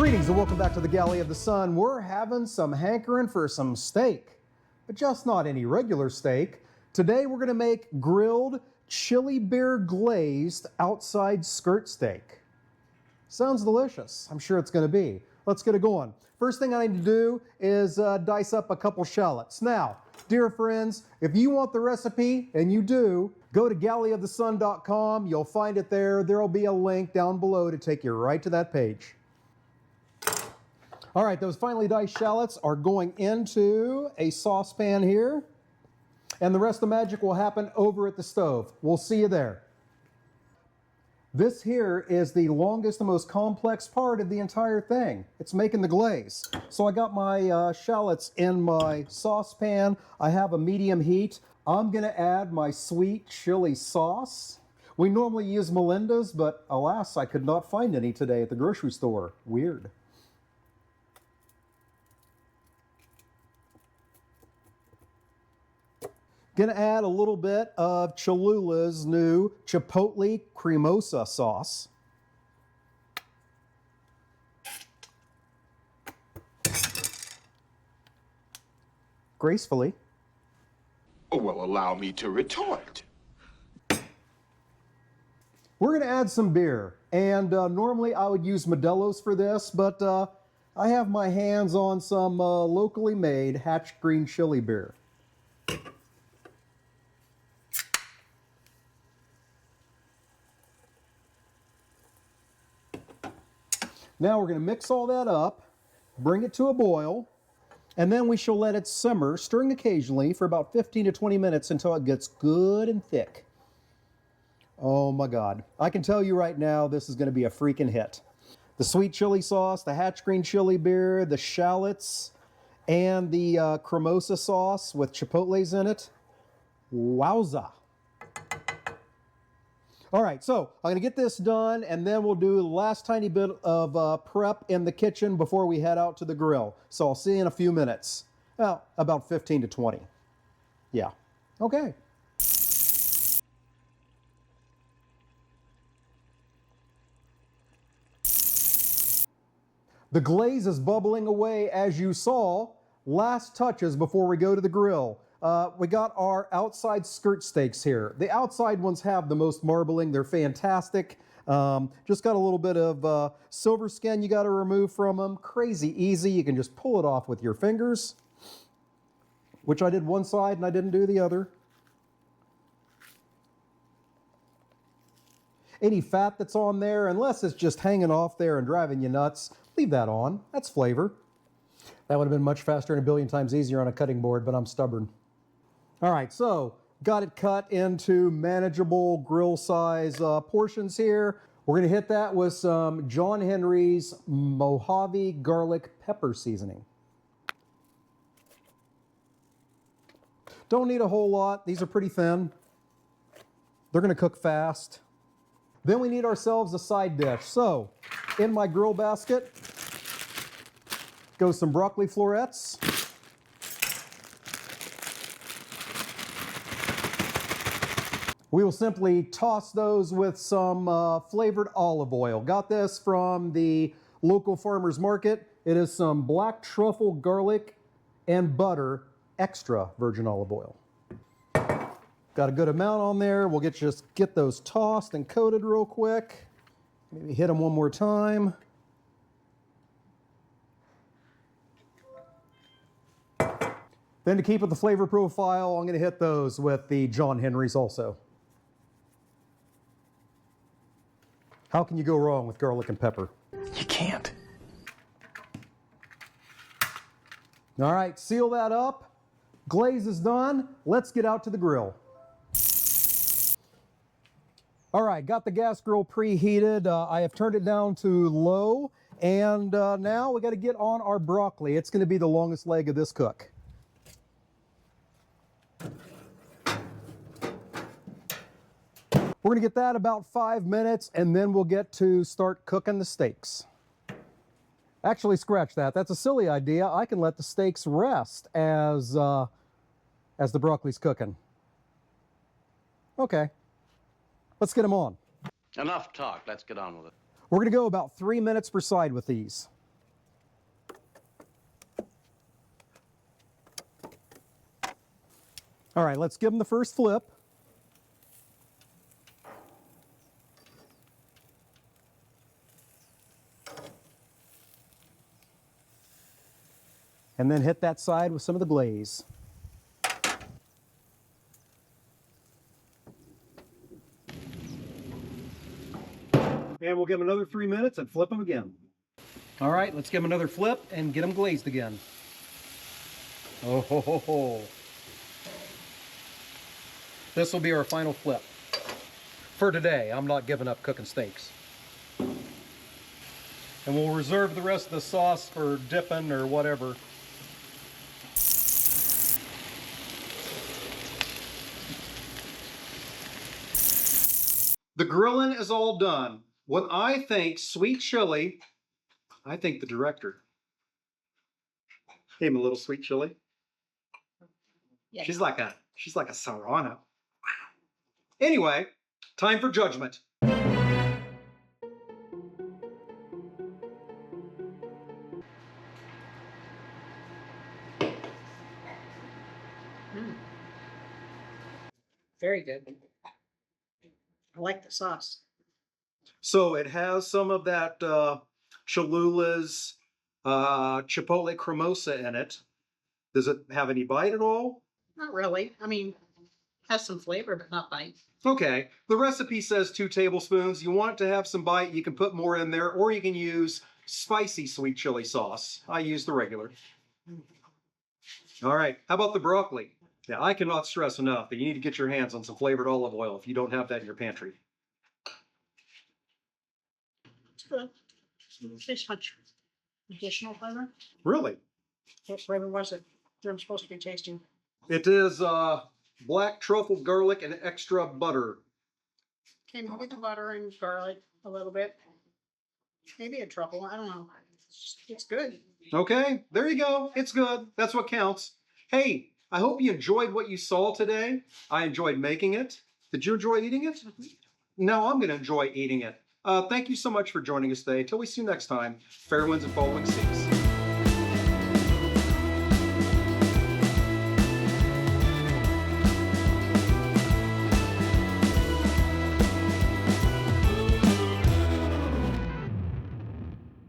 Greetings and welcome back to the Galley of the Sun. We're having some hankering for some steak, but just not any regular steak. Today we're going to make grilled Chili-Beer glazed outside skirt steak. Sounds delicious. I'm sure it's going to be. Let's get it going. First thing I need to do is dice up a couple shallots. Now, dear friends, if you want the recipe, and you do, go to galleyofthesun.com. You'll find it there. There'll be a link down below to take you right to that page. All right, those finely diced shallots are going into a saucepan here, and the rest of the magic will happen over at the stove. We'll see you there. This here is the longest and most complex part of the entire thing. It's making the glaze. So I got my shallots in my saucepan. I have a medium heat. I'm gonna add my sweet chili sauce. We normally use Melinda's, but alas, I could not find any today at the grocery store. Weird. Gonna add a little bit of Cholula's new chipotle cremosa sauce. Gracefully. Oh, well, allow me to retort. We're gonna add some beer, and normally I would use Modelo's for this, but I have my hands on some locally made Hatch Green Chili beer. Now we're going to mix all that up, bring it to a boil, and then we shall let it simmer, stirring occasionally for about 15 to 20 minutes until it gets good and thick. Oh my God. I can tell you right now, this is going to be a freaking hit. The sweet chili sauce, the Hatch Green Chili beer, the shallots, and the cremosa sauce with chipotles in it. Wowza. All right, so I'm going to get this done, and then we'll do the last tiny bit of prep in the kitchen before we head out to the grill. So I'll see you in a few minutes. Well, about 15 to 20. Yeah. Okay. The glaze is bubbling away, as you saw. Last touches before we go to the grill. We got our outside skirt steaks here. The outside ones have the most marbling. They're fantastic. Just got a little bit of silver skin you got to remove from them. Crazy easy. You can just pull it off with your fingers, which I did one side and I didn't do the other. Any fat that's on there, unless it's just hanging off there and driving you nuts, leave that on. That's flavor. That would have been much faster and a billion times easier on a cutting board, but I'm stubborn. All right, so got it cut into manageable grill size portions here. We're gonna hit that with some John Henry's Mojave garlic pepper seasoning. Don't need a whole lot. These are pretty thin. They're gonna cook fast. Then we need ourselves a side dish. So in my grill basket goes some broccoli florets. We will simply toss those with some flavored olive oil. Got this from the local farmer's market. It is some black truffle garlic and butter, extra virgin olive oil. Got a good amount on there. We'll just get those tossed and coated real quick. Maybe hit them one more time. Then to keep with the flavor profile, I'm going to hit those with the John Henry's also. How can you go wrong with garlic and pepper? You can't. All right, seal that up. Glaze is done. Let's get out to the grill. All right, got the gas grill preheated. I have turned it down to low, and now we got to get on our broccoli. It's going to be the longest leg of this cook. We're going to get that about 5 minutes, and then we'll get to start cooking the steaks. Actually, scratch that. That's a silly idea. I can let the steaks rest as the broccoli's cooking. Okay, let's get them on. Enough talk. Let's get on with it. We're going to go about 3 minutes per side with these. All right, let's give them the first flip. And then hit that side with some of the glaze. And we'll give them another 3 minutes and flip them again. All right, let's give them another flip and get them glazed again. Oh, ho, ho, ho. This will be our final flip. For today, I'm not giving up cooking steaks. And we'll reserve the rest of the sauce for dipping or whatever. The grilling is all done. When I think sweet chili, I think the director. Hey, my little sweet chili. Yeah. She's like a serrano. Anyway, time for judgment. Very good. I like the sauce. So it has some of that Cholula's chipotle cremosa in it. Does it have any bite at all? Not really. I mean, has some flavor, but not bite. Okay. The recipe says 2 tablespoons. You want it to have some bite, you can put more in there, or you can use spicy sweet chili sauce. I use the regular. All right. How about the broccoli? Yeah, I cannot stress enough that you need to get your hands on some flavored olive oil if you don't have that in your pantry. It's good. Tastes much additional flavor. Really? What flavor was it? I'm supposed to be tasting. It is black truffle garlic and extra butter. Okay, maybe the butter and garlic a little bit. Maybe a truffle. I don't know. It's good. Okay, there you go. It's good. That's what counts. Hey, I hope you enjoyed what you saw today. I enjoyed making it. Did you enjoy eating it? Mm-hmm. Now I'm going to enjoy eating it. Thank you so much for joining us today. Till we see you next time, fair winds and following seas.